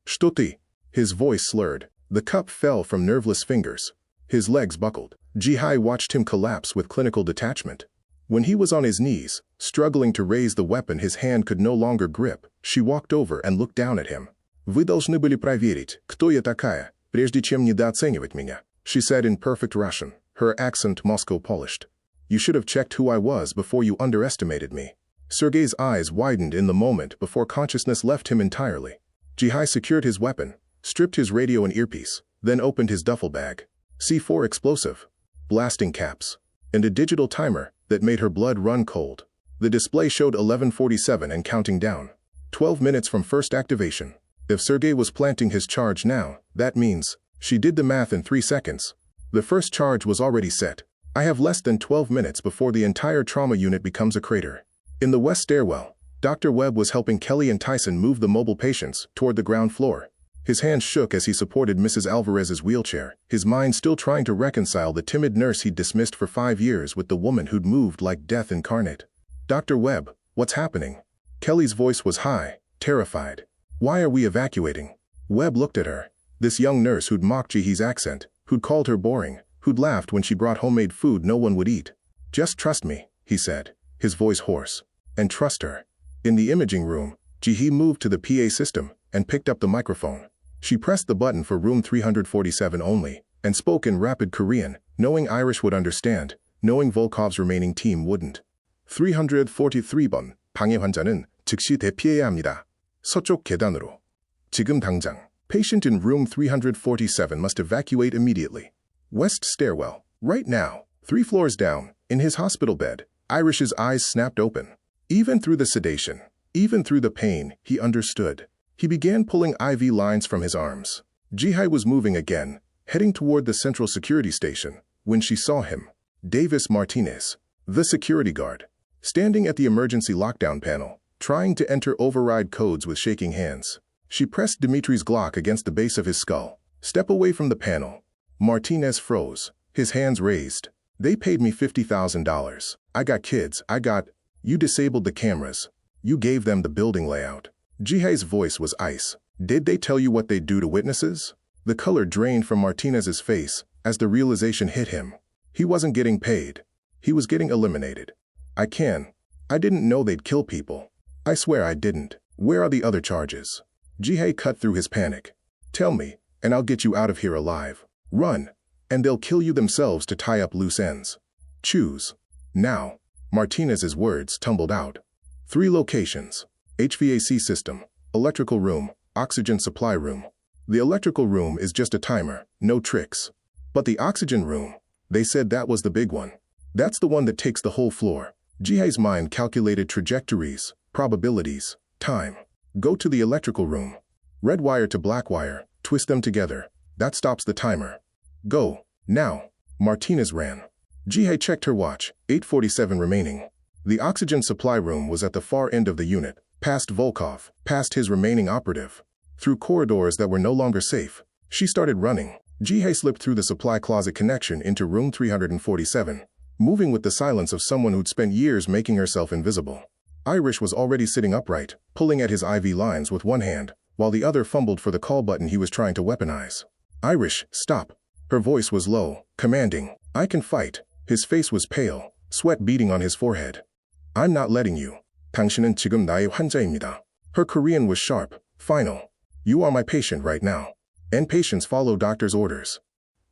Что ты? His voice slurred. The cup fell from nerveless fingers. His legs buckled. Jihei watched him collapse with clinical detachment. When he was on his knees, struggling to raise the weapon his hand could no longer grip, she walked over and looked down at him. Вы должны были проверить, кто я такая, прежде чем недооценивать меня, she said in perfect Russian, her accent Moscow-polished. You should have checked who I was before you underestimated me. Sergei's eyes widened in the moment before consciousness left him entirely. Jihei secured his weapon, stripped his radio and earpiece, then opened his duffel bag. C4 explosive, blasting caps, and a digital timer that made her blood run cold. The display showed 11:47 and counting down. 12 minutes from first activation. If Sergei was planting his charge now, that means, she did the math in 3 seconds. The first charge was already set. I have less than 12 minutes before the entire trauma unit becomes a crater. In the west stairwell, Dr. Webb was helping Kelly and Tyson move the mobile patients toward the ground floor. His hands shook as he supported Mrs. Alvarez's wheelchair, his mind still trying to reconcile the timid nurse he'd dismissed for 5 years with the woman who'd moved like death incarnate. Dr. Webb, what's happening? Kelly's voice was high, terrified. Why are we evacuating? Webb looked at her. This young nurse who'd mocked Jihee's accent, who'd called her boring, who'd laughed when she brought homemade food no one would eat. Just trust me, he said, his voice hoarse. And trust her. In the imaging room, Jihee moved to the PA system and picked up the microphone. She pressed the button for room 347 only, and spoke in rapid Korean, knowing Irish would understand, knowing Volkov's remaining team wouldn't. 343번, 방해 환자는 즉시 대피해야 합니다. 서쪽 계단으로. 지금 당장. Patient in room 347 must evacuate immediately. West stairwell. Right now. 3 floors down, in his hospital bed, Irish's eyes snapped open. Even through the sedation, even through the pain, he understood. He began pulling IV lines from his arms. Jihee was moving again, heading toward the central security station, when she saw him. Davis Martinez, the security guard, standing at the emergency lockdown panel, trying to enter override codes with shaking hands. She pressed Dimitri's Glock against the base of his skull. Step away from the panel. Martinez froze, his hands raised. They paid me $50,000. I got kids, You disabled the cameras. You gave them the building layout. Jihee's voice was ice. Did they tell you what they'd do to witnesses? The color drained from Martinez's face as the realization hit him. He wasn't getting paid. He was getting eliminated. I didn't know they'd kill people. I swear I didn't. Where are the other charges? Jihee cut through his panic. Tell me, and I'll get you out of here alive. Run, and they'll kill you themselves to tie up loose ends. Choose. Now. Martinez's words tumbled out. 3 locations. HVAC system, electrical room, oxygen supply room. The electrical room is just a timer, no tricks. But the oxygen room, they said that was the big one. That's the one that takes the whole floor. Jihee's mind calculated trajectories, probabilities, time. Go to the electrical room. Red wire to black wire, twist them together. That stops the timer. Go, now. Martinez ran. Jihee checked her watch, 8:47 remaining. The oxygen supply room was at the far end of the unit, past Volkov, past his remaining operative. Through corridors that were no longer safe, she started running. Jihee slipped through the supply closet connection into room 347, moving with the silence of someone who'd spent years making herself invisible. Irish was already sitting upright, pulling at his IV lines with one hand, while the other fumbled for the call button he was trying to weaponize. Irish, stop. Her voice was low, commanding. I can fight. His face was pale, sweat beading on his forehead. I'm not letting you. 당신은 지금 나의 환자입니다. Her Korean was sharp, final. You are my patient right now. And patients follow doctor's orders.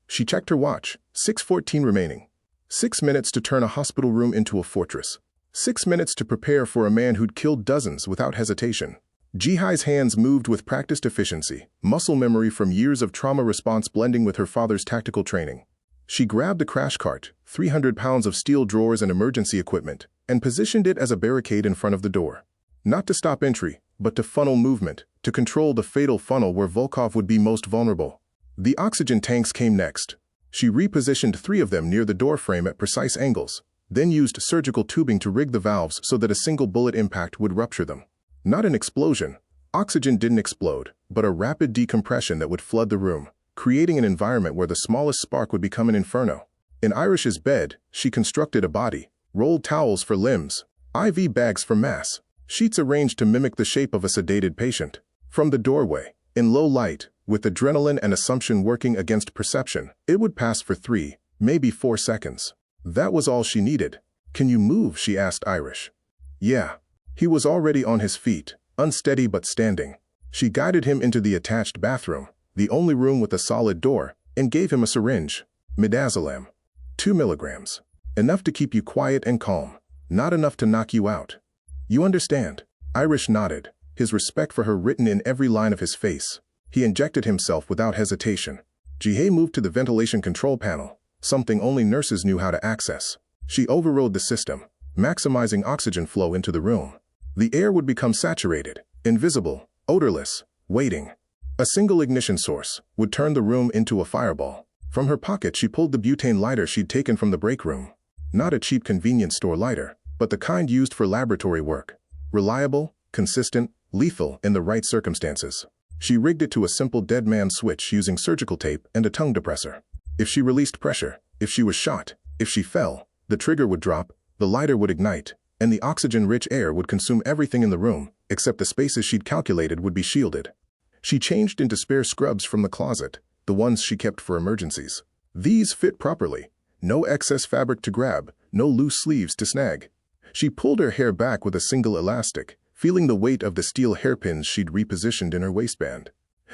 She checked her watch, 6:14 remaining. 6 minutes to turn a hospital room into a fortress. 6 minutes to prepare for a man who'd killed dozens without hesitation. Jihee's hands moved with practiced efficiency, muscle memory from years of trauma response blending with her father's tactical training. She grabbed the crash cart, 300 pounds of steel drawers and emergency equipment, and positioned it as a barricade in front of the door. Not to stop entry, but to funnel movement, to control the fatal funnel where Volkov would be most vulnerable. The oxygen tanks came next. She repositioned 3 of them near the door frame at precise angles, then used surgical tubing to rig the valves so that a single bullet impact would rupture them. Not an explosion. Oxygen didn't explode, but a rapid decompression that would flood the room, creating an environment where the smallest spark would become an inferno. In Irish's bed, she constructed a body, rolled towels for limbs, IV bags for mass, sheets arranged to mimic the shape of a sedated patient. From the doorway, in low light, with adrenaline and assumption working against perception, it would pass for 3, maybe 4 seconds. That was all she needed. Can you move? She asked Irish. Yeah. He was already on his feet, unsteady but standing. She guided him into the attached bathroom, the only room with a solid door, and gave him a syringe. Midazolam. 2 milligrams. Enough to keep you quiet and calm, not enough to knock you out. You understand? Irish nodded, his respect for her written in every line of his face. He injected himself without hesitation. Jihee moved to the ventilation control panel, something only nurses knew how to access. She overrode the system, maximizing oxygen flow into the room. The air would become saturated, invisible, odorless, waiting. A single ignition source would turn the room into a fireball. From her pocket she pulled the butane lighter she'd taken from the break room. Not a cheap convenience store lighter, but the kind used for laboratory work. Reliable, consistent, lethal in the right circumstances. She rigged it to a simple dead man switch using surgical tape and a tongue depressor. If she released pressure, if she was shot, if she fell, the trigger would drop, the lighter would ignite, and the oxygen-rich air would consume everything in the room, except the spaces she'd calculated would be shielded. She changed into spare scrubs from the closet, the ones she kept for emergencies. These fit properly. No excess fabric to grab, no loose sleeves to snag. She pulled her hair back with a single elastic, feeling the weight of the steel hairpins she'd repositioned in her waistband.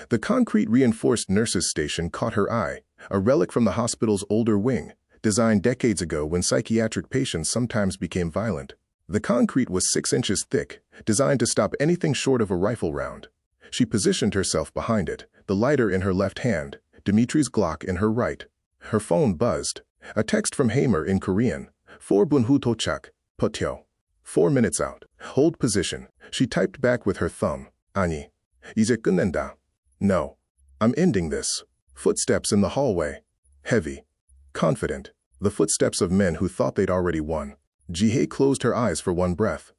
The concrete-reinforced nurse's station caught her eye, a relic from the hospital's older wing, designed decades ago when psychiatric patients sometimes became violent. The concrete was 6 inches thick, designed to stop anything short of a rifle round. She positioned herself behind it, the lighter in her left hand, Dimitri's Glock in her right. Her phone buzzed. A text from Hamer in Korean. 4분 후 도착. 버텨. 4 minutes out. Hold position. She typed back with her thumb. 아니. 이제 끝낸다. No. I'm ending this. Footsteps in the hallway. Heavy. Confident. The footsteps of men who thought they'd already won. Ji-hye closed her eyes for one breath.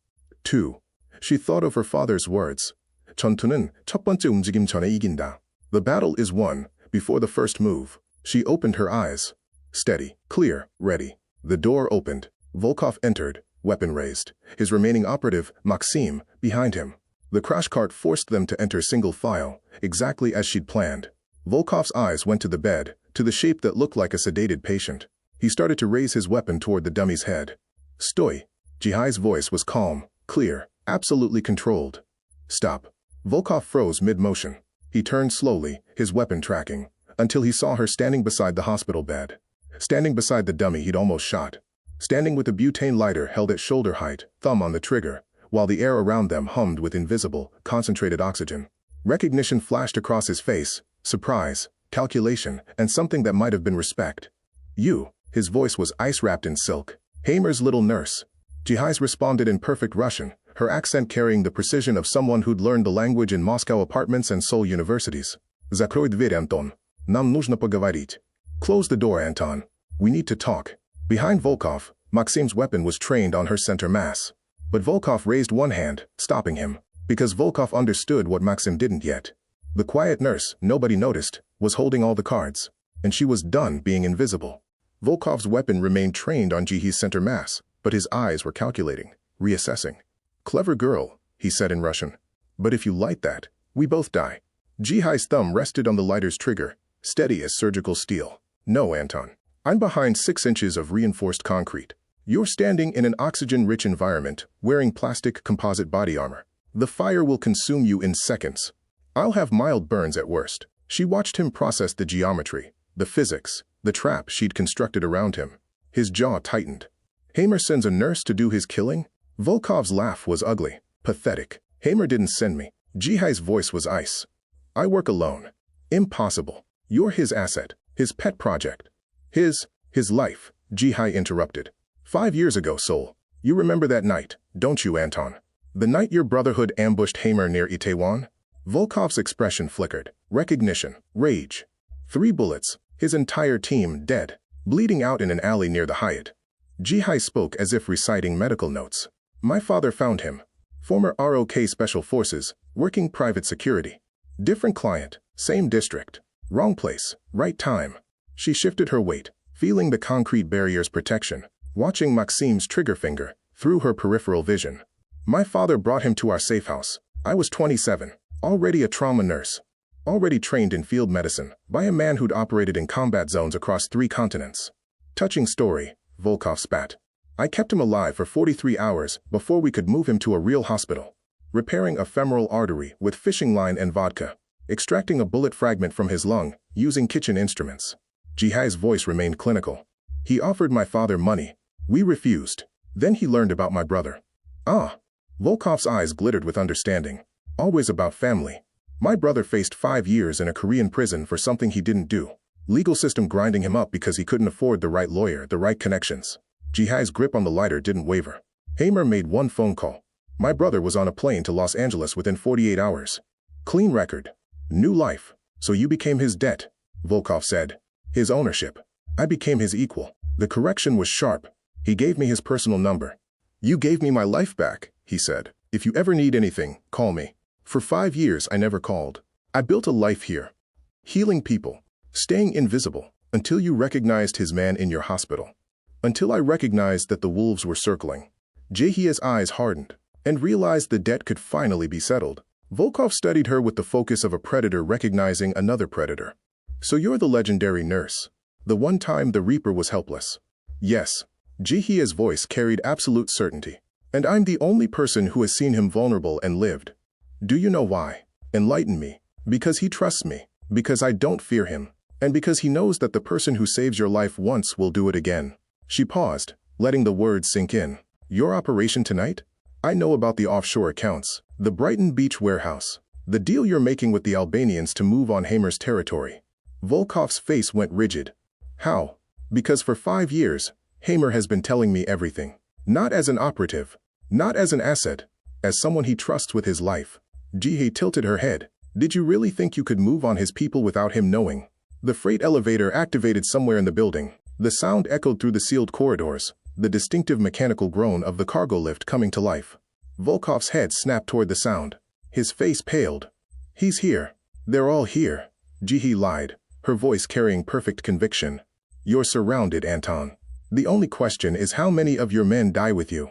2. She thought of her father's words. 전투는 첫 번째 움직임 전에 이긴다. The battle is won before the first move. She opened her eyes. Steady, clear, ready. The door opened. Volkov entered, weapon raised. His remaining operative, Maxim, behind him. The crash cart forced them to enter single file, exactly as she'd planned. Volkov's eyes went to the bed, to the shape that looked like a sedated patient. He started to raise his weapon toward the dummy's head. Stoy. Ji-hye's voice was calm, clear, absolutely controlled. Stop. Volkov froze mid-motion. He turned slowly, his weapon tracking, until he saw her standing beside the hospital bed. Standing beside the dummy he'd almost shot. Standing with a butane lighter held at shoulder height, thumb on the trigger, while the air around them hummed with invisible, concentrated oxygen. Recognition flashed across his face, surprise, calculation, and something that might have been respect. You. His voice was ice-wrapped in silk. Hamer's little nurse. Ji-hye's responded in perfect Russian, her accent carrying the precision of someone who'd learned the language in Moscow apartments and Seoul universities. Закрой дверь, Anton. Нам нужно поговорить. Close the door, Anton. We need to talk. Behind Volkov, Maxim's weapon was trained on her center mass. But Volkov raised one hand, stopping him, because Volkov understood what Maxim didn't yet. The quiet nurse, nobody noticed, was holding all the cards, and she was done being invisible. Volkov's weapon remained trained on Ji-hye's center mass, but his eyes were calculating, reassessing. Clever girl, he said in Russian. But if you light that, we both die. Ji-hye's thumb rested on the lighter's trigger, steady as surgical steel. No, Anton. I'm behind 6 inches of reinforced concrete. You're standing in an oxygen-rich environment, wearing plastic composite body armor. The fire will consume you in seconds. I'll have mild burns at worst. She watched him process the geometry, the physics, the trap she'd constructed around him. His jaw tightened. Hamer sends a nurse to do his killing? Volkov's laugh was ugly, pathetic. Hamer didn't send me. Ji-hye's voice was ice. I work alone. Impossible. You're his asset, his pet project. His life, Ji-hye interrupted. 5 years ago, Seoul. You remember that night, don't you, Anton? The night your brotherhood ambushed Hamer near Itaewon? Volkov's expression flickered. Recognition, rage. 3 bullets, his entire team dead, bleeding out in an alley near the Hyatt. Ji-hye spoke as if reciting medical notes. My father found him. Former ROK Special Forces, working private security. Different client, same district. Wrong place, right time. She shifted her weight, feeling the concrete barrier's protection, watching Maxim's trigger finger through her peripheral vision. My father brought him to our safe house. I was 27, already a trauma nurse, already trained in field medicine by a man who'd operated in combat zones across 3 continents. Touching story, Volkov spat. I kept him alive for 43 hours before we could move him to a real hospital. Repairing a femoral artery with fishing line and vodka. Extracting a bullet fragment from his lung, using kitchen instruments. Ji-hye's voice remained clinical. He offered my father money. We refused. Then he learned about my brother. Ah. Volkov's eyes glittered with understanding. Always about family. My brother faced 5 years in a Korean prison for something he didn't do. Legal system grinding him up because he couldn't afford the right lawyer, the right connections. Ji-hye's grip on the lighter didn't waver. Hamer made one phone call. My brother was on a plane to Los Angeles within 48 hours. Clean record. New life. So you became his debt, Volkov said. His ownership. I became his equal. The correction was sharp. He gave me his personal number. You gave me my life back, he said. If you ever need anything, call me. For 5 years, I never called. I built a life here. Healing people. Staying invisible. Until you recognized his man in your hospital. Until I recognized that the wolves were circling. Ji-hye's eyes hardened. and realized the debt could finally be settled. Volkov studied her with the focus of a predator recognizing another predator. "So you're the legendary nurse. The one time the Reaper was helpless." "Yes." Jihee's voice carried absolute certainty. "And I'm the only person who has seen him vulnerable and lived. Do you know why? Enlighten me." "Because he trusts me. Because I don't fear him. And because he knows that the person who saves your life once will do it again." She paused, letting the words sink in. "Your operation tonight? I know about the offshore accounts. The Brighton Beach warehouse. The deal you're making with the Albanians to move on Hamer's territory." Volkov's face went rigid. "How?" "Because for 5 years, Hamer has been telling me everything. Not as an operative. Not as an asset. As someone he trusts with his life." Jihee tilted her head. "Did you really think you could move on his people without him knowing?" The freight elevator activated somewhere in the building. The sound echoed through the sealed corridors, the distinctive mechanical groan of the cargo lift coming to life. Volkov's head snapped toward the sound. His face paled. "He's here. They're all here." Jihee lied, her voice carrying perfect conviction. "You're surrounded, Anton. The only question is how many of your men die with you."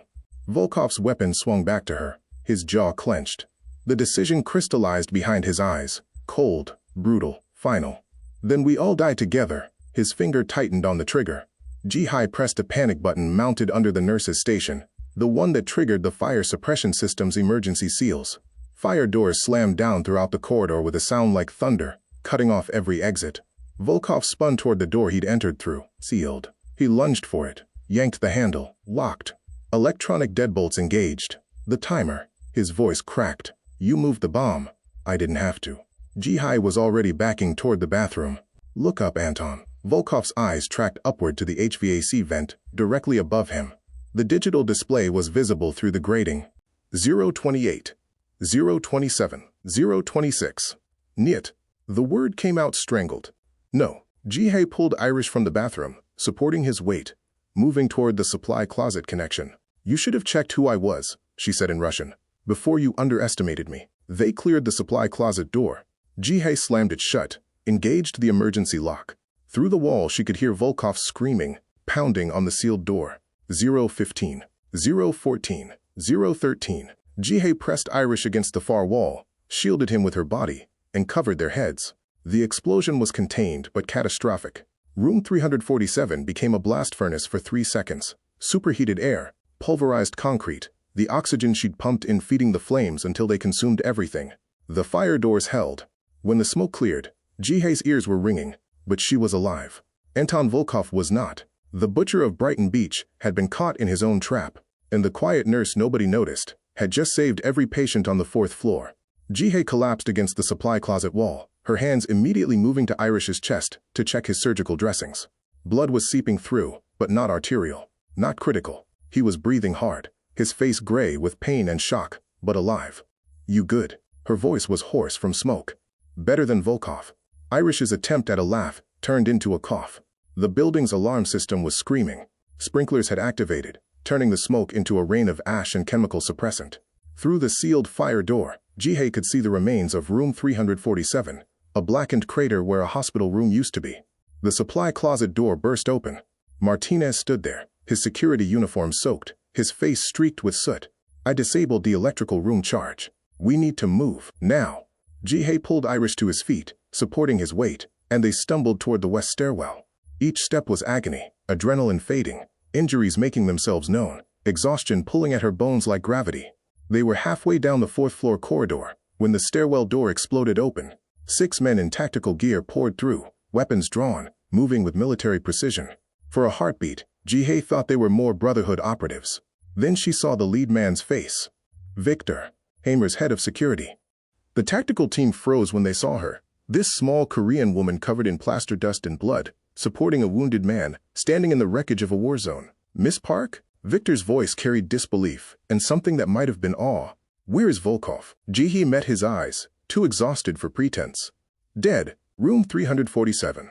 Volkov's weapon swung back to her, his jaw clenched. The decision crystallized behind his eyes, cold, brutal, final. "Then we all die together." His finger tightened on the trigger. Jihee pressed a panic button mounted under the nurse's station, the one that triggered the fire suppression system's emergency seals. Fire doors slammed down throughout the corridor with a sound like thunder, cutting off every exit. Volkov spun toward the door he'd entered through, sealed. He lunged for it, yanked the handle, locked. Electronic deadbolts engaged. The timer. His voice cracked. "You moved the bomb." "I didn't have to." Jihee was already backing toward the bathroom. "Look up, Anton." Volkov's eyes tracked upward to the HVAC vent, directly above him. The digital display was visible through the grating. 028, 027, 026. "Niet." The word came out strangled. "No." Jihee pulled Irish from the bathroom, supporting his weight, moving toward the supply closet connection. "You should have checked who I was," she said in Russian, "before you underestimated me." They cleared the supply closet door. Jihee slammed it shut, engaged the emergency lock. Through the wall she could hear Volkov screaming, pounding on the sealed door. 015, 014, 013. Jihee pressed Irish against the far wall, shielded him with her body, and covered their heads. The explosion was contained but catastrophic. Room 347 became a blast furnace for 3 seconds. Superheated air, pulverized concrete, the oxygen she'd pumped in feeding the flames until they consumed everything. The fire doors held. When the smoke cleared, Jihee's ears were ringing, but she was alive. Anton Volkov was not. The butcher of Brighton Beach had been caught in his own trap, and the quiet nurse nobody noticed had just saved every patient on the 4th floor. Jihee collapsed against the supply closet wall, her hands immediately moving to Irish's chest to check his surgical dressings. Blood was seeping through, but not arterial, not critical. He was breathing hard, his face gray with pain and shock, but alive. "You good?" Her voice was hoarse from smoke. "Better than Volkov." Irish's attempt at a laugh turned into a cough. The building's alarm system was screaming. Sprinklers had activated, turning the smoke into a rain of ash and chemical suppressant. Through the sealed fire door, Jihee could see the remains of room 347, a blackened crater where a hospital room used to be. The supply closet door burst open. Martinez stood there, his security uniform soaked, his face streaked with soot. "I disabled the electrical room charge. We need to move, now." Jihee pulled Irish to his feet, supporting his weight, and they stumbled toward the west stairwell. Each step was agony, adrenaline fading, injuries making themselves known, exhaustion pulling at her bones like gravity. They were halfway down the 4th floor corridor when the stairwell door exploded open. 6 men in tactical gear poured through, weapons drawn, moving with military precision. For a heartbeat, Jihee thought they were more Brotherhood operatives. Then she saw the lead man's face. Victor, Hamer's head of security. The tactical team froze when they saw her. This small Korean woman covered in plaster dust and blood, supporting a wounded man, standing in the wreckage of a war zone. "Miss Park?" Victor's voice carried disbelief and something that might have been awe. "Where is Volkov?" Jihee met his eyes, too exhausted for pretense. "Dead, room 347.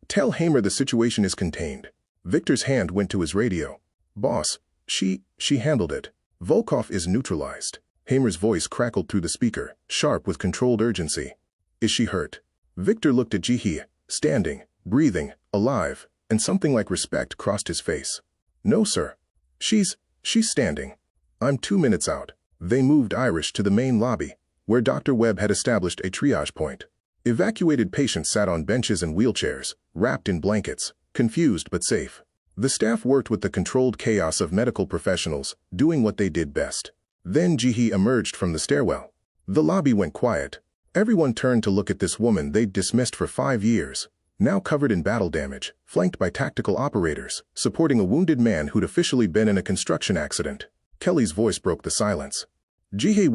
Tell Hamer the situation is contained." Victor's hand went to his radio. "Boss, she handled it. Volkov is neutralized." Hamer's voice crackled through the speaker, sharp with controlled urgency. "Is she hurt?" Victor looked at Jihee, standing, breathing, alive, and something like respect crossed his face. "No, sir. She's standing. I'm 2 minutes out." They moved Irish to the main lobby, where Dr. Webb had established a triage point. Evacuated patients sat on benches and wheelchairs, wrapped in blankets, confused but safe. The staff worked with the controlled chaos of medical professionals, doing what they did best. Then Ji-hee emerged from the stairwell. The lobby went quiet. Everyone turned to look at this woman they'd dismissed for 5 years, now covered in battle damage, flanked by tactical operators, supporting a wounded man who'd officially been in a construction accident. Kelly's voice broke the silence. Ji-hee,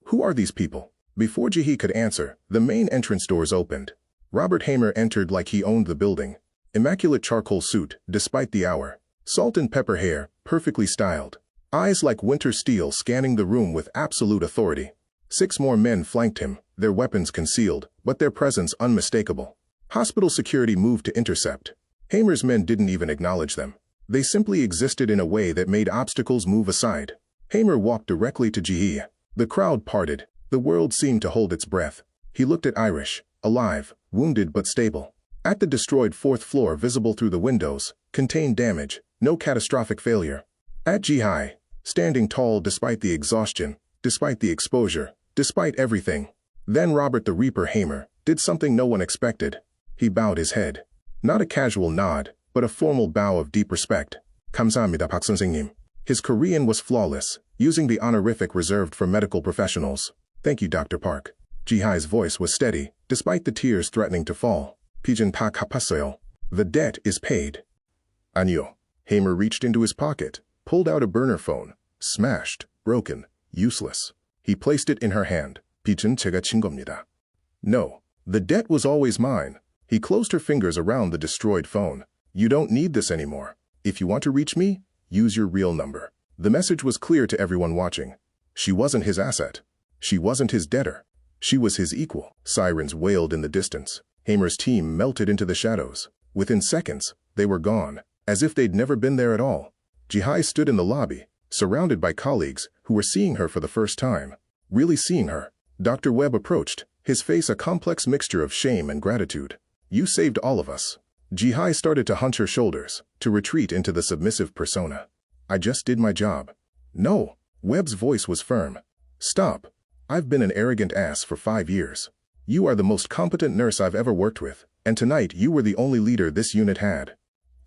who are these people? Before Ji-hee could answer, the main entrance doors opened. Robert Hamer entered like he owned the building. Immaculate charcoal suit, despite the hour. Salt and pepper hair, perfectly styled. Eyes like winter steel scanning the room with absolute authority. 6 more men flanked him, their weapons concealed, but their presence unmistakable. Hospital security moved to intercept. Hamer's men didn't even acknowledge them. They simply existed in a way that made obstacles move aside. Hamer walked directly to Ji-hee. The crowd parted. The world seemed to hold its breath. He looked at Irish, alive, wounded but stable. At the destroyed 4th floor visible through the windows, contained damage, no catastrophic failure. At Ji-hee, standing tall despite the exhaustion, despite the exposure, despite everything. Then Robert the Reaper Hamer did something no one expected. He bowed his head. Not a casual nod, but a formal bow of deep respect. 감사합니다, 박 선생님. His Korean was flawless, using the honorific reserved for medical professionals. Thank you, Dr. Park. Ji-hee's voice was steady, despite the tears threatening to fall. Pigeon 다 갚았어요. The debt is paid. 아니요. Hamer reached into his pocket, pulled out a burner phone. Smashed, broken, useless. He placed it in her hand. 빚은 제가 진 겁니다. No. The debt was always mine. He closed her fingers around the destroyed phone. You don't need this anymore. If you want to reach me, use your real number. The message was clear to everyone watching. She wasn't his asset. She wasn't his debtor. She was his equal. Sirens wailed in the distance. Hamer's team melted into the shadows. Within seconds, they were gone, as if they'd never been there at all. Ji-hee stood in the lobby, surrounded by colleagues who were seeing her for the first time. Really seeing her. Dr. Webb approached, his face a complex mixture of shame and gratitude. You saved all of us. Ji-hee started to hunch her shoulders, to retreat into the submissive persona. I just did my job. No. Webb's voice was firm. Stop. I've been an arrogant ass for 5 years. You are the most competent nurse I've ever worked with, and tonight you were the only leader this unit had.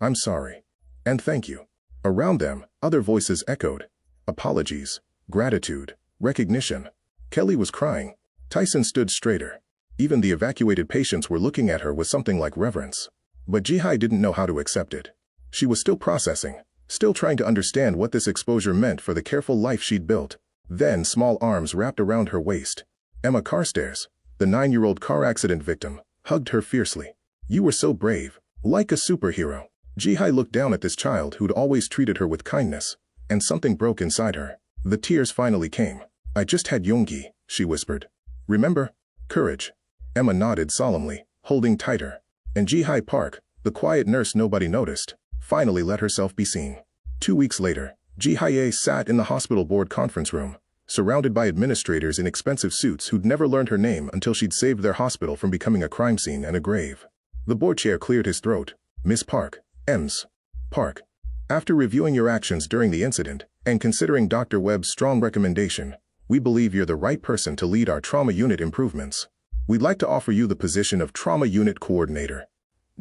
I'm sorry. And thank you. Around them, other voices echoed. Apologies, gratitude, recognition. Kelly was crying. Tyson stood straighter. Even the evacuated patients were looking at her with something like reverence. But Ji-hee didn't know how to accept it. She was still processing, still trying to understand what this exposure meant for the careful life she'd built. Then small arms wrapped around her waist. Emma Carstairs, the 9-year-old car accident victim, hugged her fiercely. You were so brave, like a superhero. Ji-hee looked down at this child who'd always treated her with kindness, and something broke inside her. The tears finally came. I just had 용기, she whispered. Remember? Courage. Emma nodded solemnly, holding tighter. And Ji-hee Park, the quiet nurse nobody noticed, finally let herself be seen. 2 weeks later, Ji-hee sat in the hospital board conference room, surrounded by administrators in expensive suits who'd never learned her name until she'd saved their hospital from becoming a crime scene and a grave. The board chair cleared his throat. Miss Park, Ms. Park. After reviewing your actions during the incident, and considering Dr. Webb's strong recommendation, we believe you're the right person to lead our trauma unit improvements. We'd like to offer you the position of trauma unit coordinator.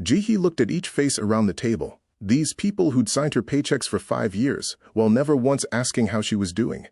Ji-hee looked at each face around the table. These people who'd signed her paychecks for 5 years, while never once asking how she was doing.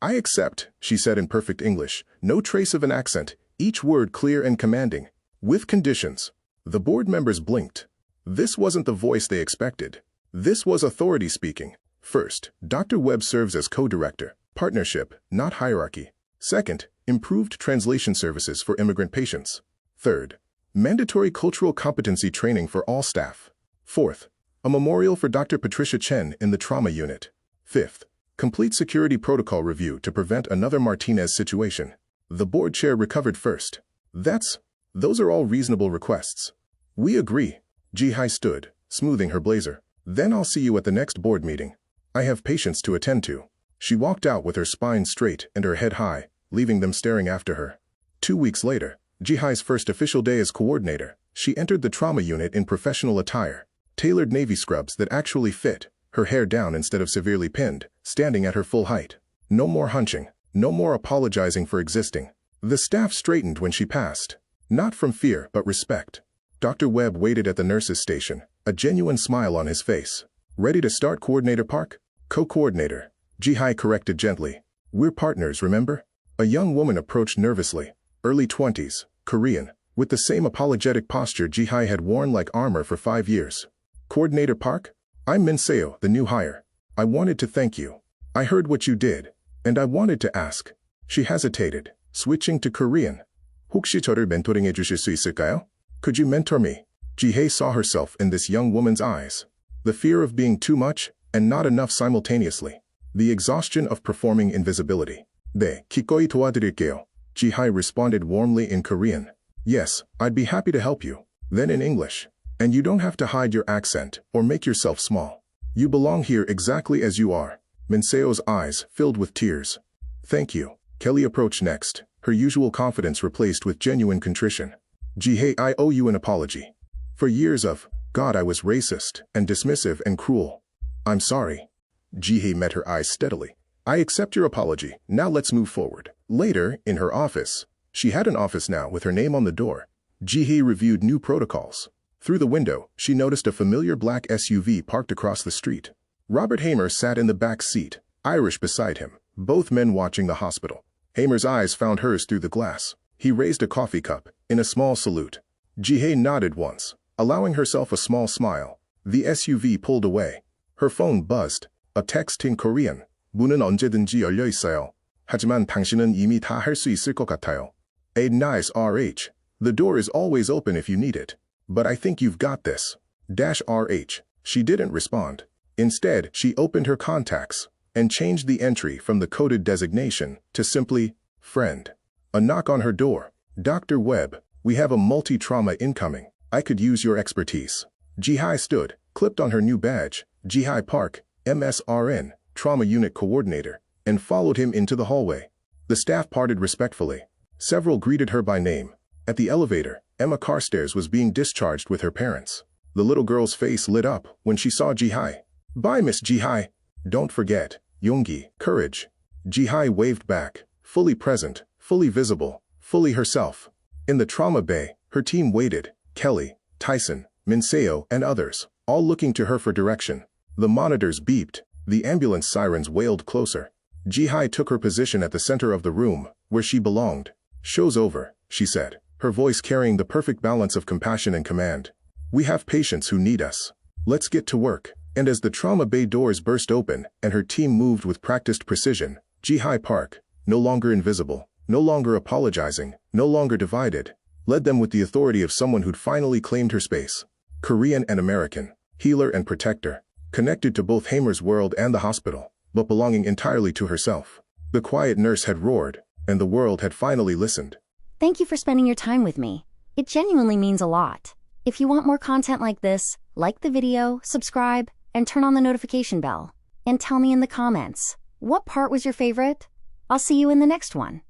I accept, she said in perfect English, no trace of an accent, each word clear and commanding. With conditions. The board members blinked. This wasn't the voice they expected. This was authority speaking. First, Dr. Webb serves as co-director. Partnership, not hierarchy. Second, improved translation services for immigrant patients. Third, mandatory cultural competency training for all staff. Fourth, a memorial for Dr. Patricia Chen in the trauma unit. Fifth, complete security protocol review to prevent another Martinez situation. The board chair recovered first. Those are all reasonable requests. We agree. Ji-hee stood, smoothing her blazer. Then I'll see you at the next board meeting. I have patients to attend to. She walked out with her spine straight and her head high, leaving them staring after her. 2 weeks later, Ji-hee's first official day as coordinator, she entered the trauma unit in professional attire. Tailored navy scrubs that actually fit, her hair down instead of severely pinned, standing at her full height. No more hunching. No more apologizing for existing. The staff straightened when she passed. Not from fear, but respect. Dr. Webb waited at the nurse's station, a genuine smile on his face. Ready to start, Coordinator Park? Co-coordinator. Ji-hai corrected gently. We're partners, remember? A young woman approached nervously. Early 20s, Korean, with the same apologetic posture Ji-hai had worn like armor for 5 years. Coordinator Park? I'm Min Seo, the new hire. I wanted to thank you. I heard what you did, and I wanted to ask. She hesitated, switching to Korean. 혹시 저를 멘토링해 주실 수 있을까요? Could you mentor me? Ji-hae saw herself in this young woman's eyes. The fear of being too much and not enough simultaneously. The exhaustion of performing invisibility. 네, 기꺼이 도와드릴게요. Ji-hae responded warmly in Korean. Yes, I'd be happy to help you. Then in English. And you don't have to hide your accent or make yourself small. You belong here exactly as you are. Min Seo's eyes filled with tears. Thank you. Kelly approached next, her usual confidence replaced with genuine contrition. Ji-hae, I owe you an apology. For years of, God, I was racist and dismissive and cruel. I'm sorry. Ji-hae met her eyes steadily. I accept your apology. Now let's move forward. Later, in her office, she had an office now with her name on the door. Ji-hae reviewed new protocols. Through the window, she noticed a familiar black SUV parked across the street. Robert Hamer sat in the back seat, Irish beside him, both men watching the hospital. Hamer's eyes found hers through the glass. He raised a coffee cup, in a small salute. Ji-hae nodded once, allowing herself a small smile. The SUV pulled away. Her phone buzzed. A text in Korean. 문은 언제든지 열려 있어요. 하지만 당신은 이미 다 할 수 있을 것 같아요. A nice RH. The door is always open if you need it. But I think you've got this. -RH. She didn't respond. Instead, she opened her contacts and changed the entry from the coded designation to simply, friend. A knock on her door. Dr. Webb, we have a multi-trauma incoming. I could use your expertise. Ji-hae stood, clipped on her new badge, Ji-hae Park, MSRN, Trauma Unit Coordinator, and followed him into the hallway. The staff parted respectfully. Several greeted her by name. At the elevator, Emma Carstairs was being discharged with her parents. The little girl's face lit up when she saw Ji-hae. Bye, Miss Ji-hae. Don't forget, Yoongi, courage. Ji-hae waved back, fully present, fully visible, fully herself. In the trauma bay, her team waited, Kelly, Tyson, Min Seo, and others, all looking to her for direction. The monitors beeped, the ambulance sirens wailed closer. Ji-hae took her position at the center of the room, where she belonged. Show's over, she said, her voice carrying the perfect balance of compassion and command. We have patients who need us. Let's get to work. And as the trauma bay doors burst open and her team moved with practiced precision, Ji-hae Park, no longer invisible, no longer apologizing, no longer divided, led them with the authority of someone who'd finally claimed her space. Korean and American, healer and protector, connected to both Hamer's world and the hospital, but belonging entirely to herself. The quiet nurse had roared, and the world had finally listened. Thank you for spending your time with me. It genuinely means a lot. If you want more content like this, like the video, subscribe, and turn on the notification bell. And tell me in the comments, what part was your favorite? I'll see you in the next one.